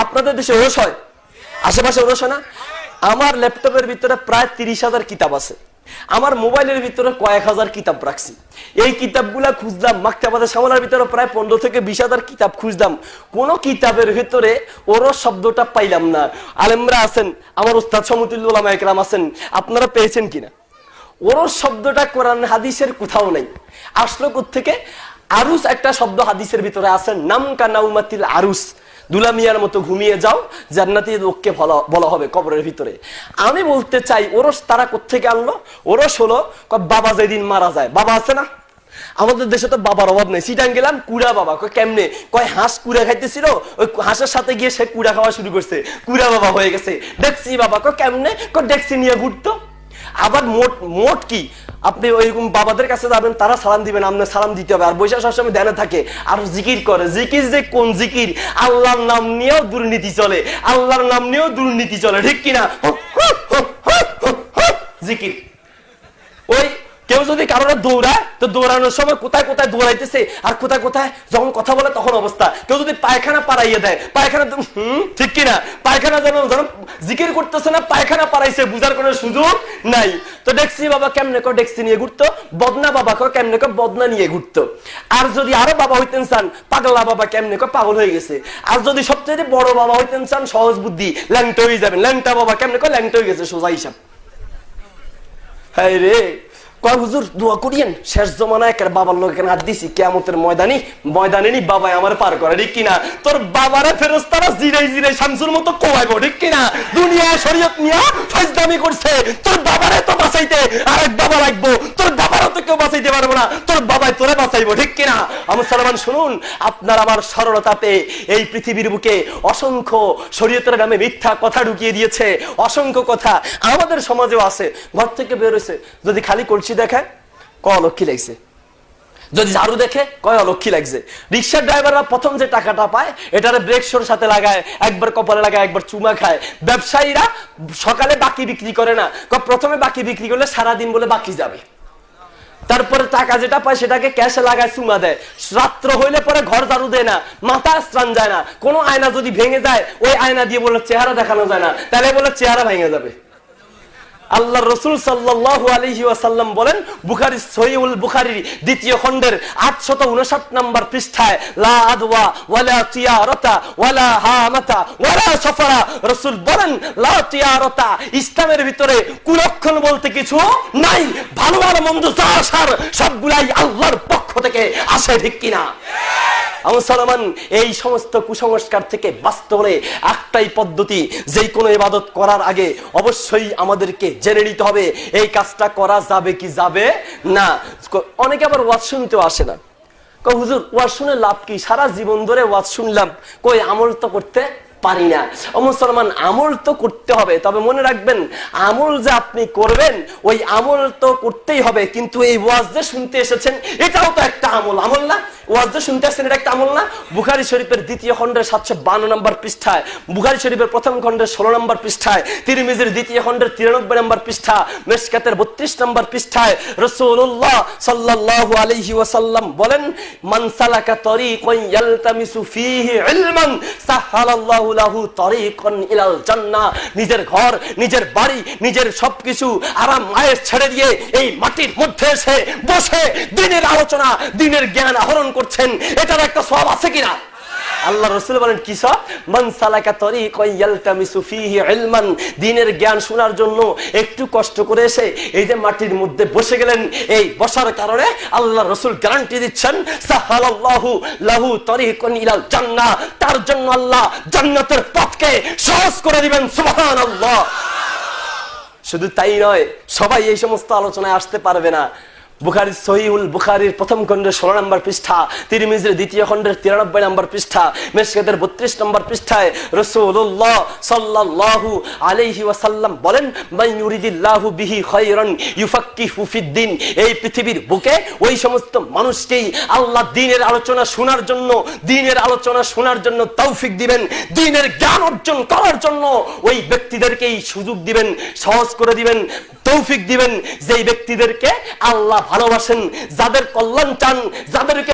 আপনাদের দেশে ওরস হয়? আশেপাশে ওরস হয় না? আমার ল্যাপটপের ভিতরে প্রায় 30,000 কিতাব আছে, আমার মোবাইলের ভিতরে কয়েক হাজার কিতাব রাখছি। এই কিতাবগুলা খুঁজলাম, মাকতাবাতে সামলার ভিতরে প্রায় 15 থেকে 20,000 কিতাব খুঁজলাম, কোন কিতাবের ভিতরে ওরস শব্দটা পাইলাম না। আলেমরা আছেন, আমার উস্তাদ সমতুল্য উলামা একরাম আছেন, আপনারা পেয়েছেন কিনা? ওরস শব্দটা কোরআন হাদিসের কোথাও নাই। আসলো কোত্থেকে? আরুস একটা শব্দ হাদিসের ভিতরে আছে, নাম কা নাউমাতিল আরুস, দুলামিয়ার মতো ঘুমিয়ে যাও, জান্নাতি লোককে বলা হবে কবরের ভিতরে। আমি বলতে চাই ওরস তারা কোত্থেকে আনলো? ওরস হলো বাবা যেদিন মারা যায়, বাবা আছে না? আমাদের দেশে তো বাবার অভাব নেই। সিটাং গেলাম, কুড়া বাবা। কেমনে? কয় হাঁস কুড়া খাইতেছিল, ওই হাঁসের সাথে গিয়ে সে কুড়া খাওয়া শুরু করছে, কুড়া বাবা হয়ে গেছে। ডেক্সি বাবা। কেমনে? ডেক্সি নিয়ে ঘুরতো। আবার মোট কি, আপনি ওইরকম বাবাদের কাছে যাবেন, তারা সালাম দিবেন, আপনার সালাম দিতে হবে। আর বৈশাখ সবসময় ধ্যানে থাকে আর জিকির করে। জিকির যে কোন জিকির? আল্লাহর নাম নিয়েও দুর্নীতি চলে, আল্লাহর নাম নিয়েও দুর্নীতি চলে, ঠিক কিনা? জিকির। ওই কেউ যদি কারোর দৌড়ায়, তো দৌড়ানোর সময় কোথায় কোথায় দৌড়াইতেছে আর কোথায় কোথায় যখন কথা বলে তখন অবস্থা। কেউ যদি পায়খানা পাড়াইয়ে দেয়, পায়খানা, ঠিক কিনা? পায়খানা যেন জিকির করতেছে না, পায়খানা পাড়াইছে, বুঝার কোনো সুযোগ নাই। তো ডেক্সি বাবা কেমনে? ডেক্সি নিয়ে ঘুরতো। বদনা বাবা কেমনে? বদনা নিয়ে ঘুরতো। আর যদি আরো বাবা হইতেন চান, পাগলা বাবা কেমনে? পাগল হয়ে গেছে। আর যদি সবচেয়ে বড় বাবা হইতেন চান, সহজ বুদ্ধি, ল্যাংটা হয়ে যাবেন। ল্যাংটা বাবা কেমনে? ল্যাংটা হয়ে গেছে, সোজা হিসাব। হ্যাঁ রে, হুজুর দোয়া করিয়েন, শেষ জমানায় একটা বাবার লোক হাত দিছি, কিয়ামতের ময়দানে নি বাবা আমার পার করে, ঠিক কিনা? তোর বাবারা ফেরেশতারা জিরাই জিরাই শামসুর মতো কোয়াইবো, ঠিক কিনা? দুনিয়ায় শরীয়ত নিয়া ফাজলামি করছে, তোর বাবারে তো বাঁচাইতে আরেক বাবা লাগবো, তোর বাবারও তো কেউ বাঁচাইতে পারবো না, তোর বাবাই তোরে বাঁচাইবো, ঠিক কিনা? মুসলমান শুনুন, আপনার আমার সরলতাতে এই পৃথিবীর বুকে অসংখ্য শরীয়তের নামে মিথ্যা কথা ঢুকিয়ে দিয়েছে, অসংখ্য কথা আমাদের সমাজেও আছে। ঘর থেকে বের হয়েছে, যদি খালি কলসি দেখায়, অলক্ষী লাগছে, যদি ঝাড়ু দেখে, অলক্ষী লাগছে। রিক্সার ড্রাইভাররা প্রথম যে টাকাটা পায়, এটারে ব্রেক শোর সাথে লাগায়, একবার কপালে লাগায়, একবার চুমা খায়। ব্যবসায়ীরা সকালে বাকি বিক্রি করে না, প্রথমে বাকি বিক্রি করলে সারাদিন বলে বাকি যাবে, তারপরে টাকা যেটা পায় সেটাকে ক্যাশে লাগায়, চুমা দেয়। রাত্র হইলে পরে ঘর ঝাড়ু দেয় না, মাথা স্নান যায় না। কোনো আয়না যদি ভেঙে যায়, ওই আয়না দিয়ে বলে চেহারা দেখানো যায় না, তাহলে বলে চেহারা ভেঙে যাবে। আল্লাহ রাসূল সাল্লাল্লাহু আলাইহি ওয়াসাল্লাম বলেন, বুখারী সহিহুল বুখারীর দ্বিতীয় খণ্ডের 859 নম্বর পৃষ্ঠায়, লা আদওয়া ওয়ালা তিয়ারাতা ওয়ালা হামাতা ওয়ালা সাফারা, রাসূল বলেন লা তিয়ারাতা, ইসলামের ভিতরে কুলক্ষণ বলতে কিছু নাই। ভালো ভালো মন্দ যা আসার সবগুলাই আল্লাহর পক্ষ থেকে আসে, ঠিক কিনা? মুসলমান, এই সমস্ত কুসংস্কার থেকে বাঁচতে হলে একটাই পদ্ধতি, যেই কোনো ইবাদত করার আগে অবশ্যই আমাদেরকে জেনে নিতে হবে এই কাজটা করা যাবে কি যাবে না। অনেকে আবার ওয়াজ শুনতেও আসে না, হুজুর ওয়াজ শুনে লাভ কি? সারা জীবন ধরে ওয়াজ শুনলাম, কই আমল তো করতে পারি না। মুসলমান, আমল তো করতে হবে, তবে মনে রাখবেন আমল যে আপনি করবেন, ওই আমল তো করতেই হবে, কিন্তু এই ওয়াজ যে শুনতে এসেছেন এটাও তো একটা আমল, আমল না? ওয়াজ যে শুনতে আসছেন এটা একটা আমল না? বুখারী শরীফের দ্বিতীয় খণ্ডের 752 নম্বর পৃষ্ঠায়, বুখারী শরীফের প্রথম খণ্ডের 16 নম্বর পৃষ্ঠায়, তিরমিজির দ্বিতীয় খণ্ডের 93 নম্বর পৃষ্ঠা, মিশকাতের 32 নম্বর পৃষ্ঠায় রাসূলুল্লাহ সাল্লাল্লাহু আলাইহি ওয়াসাল্লাম বলেন, মান সালাকা তরিকান ইয়ালতামিসু ফীহি ইলমান সাহালাল্লাহু লাহু তরিকান ইলাল জান্নাহ। নিজের ঘর, নিজের বাড়ি, নিজের সবকিছু আরাম আয়েশ ছেড়ে দিয়ে এই মাটির মধ্যে এসে বসে দ্বীনের আলোচনা, দ্বীনের জ্ঞান আহরণ করছেন, এটার একটা সওয়াব আছে কিনা? আল্লাহ রাসূল বলেন কি সওয়াব? মান সালাকা তরিকান ইয়ালতামিসু ফীহি ইলমান, দ্বীনের জ্ঞান শোনার জন্য একটু কষ্ট করে এসে এই যে মাটির মধ্যে বসে গেলেন, এই বসার কারণে আল্লাহ রাসূল গ্যারান্টি দিচ্ছেন, সাহালাল্লাহু লাহু তরিকান ইলাল জান্নাহ, তার জন্য আল্লাহ জান্নাতের পথকে সহজ করে দিবেন। সুবহানাল্লাহ। শুধু তাই নয়, সবাই এই সমস্ত আলোচনায় আসতে পারবে না। বুখারী সহিহুল বুখারীর প্রথম খণ্ডের 16 নম্বর পৃষ্ঠা, তিরমিজির দ্বিতীয় খণ্ডের 93 নম্বর পৃষ্ঠা, মিশকাতের 32 নম্বর পৃষ্ঠায় রাসূলুল্লাহ সাল্লাল্লাহু আলাইহি ওয়াসাল্লাম বলেন, মান ইউরিদিল্লাহু বিহি খায়রান ইউফাক্কিহু ফিদ্দিন। এই পৃথিবীর বুকে ওই সমস্ত মানুষকেই আল্লাহ দ্বীনের আলোচনা শোনার জন্য, দ্বীনের আলোচনা শোনার জন্য তৌফিক দিবেন, দ্বীনের জ্ঞান অর্জন করার জন্য ওই ব্যক্তিদেরকেই সুযোগ দিবেন, সহজ করে দিবেন, তৌফিক দিবেন, যেই ব্যক্তিদেরকে আল্লাহ ভালোবাসেন, যাদের কল্যাণ চান, যাদেরকে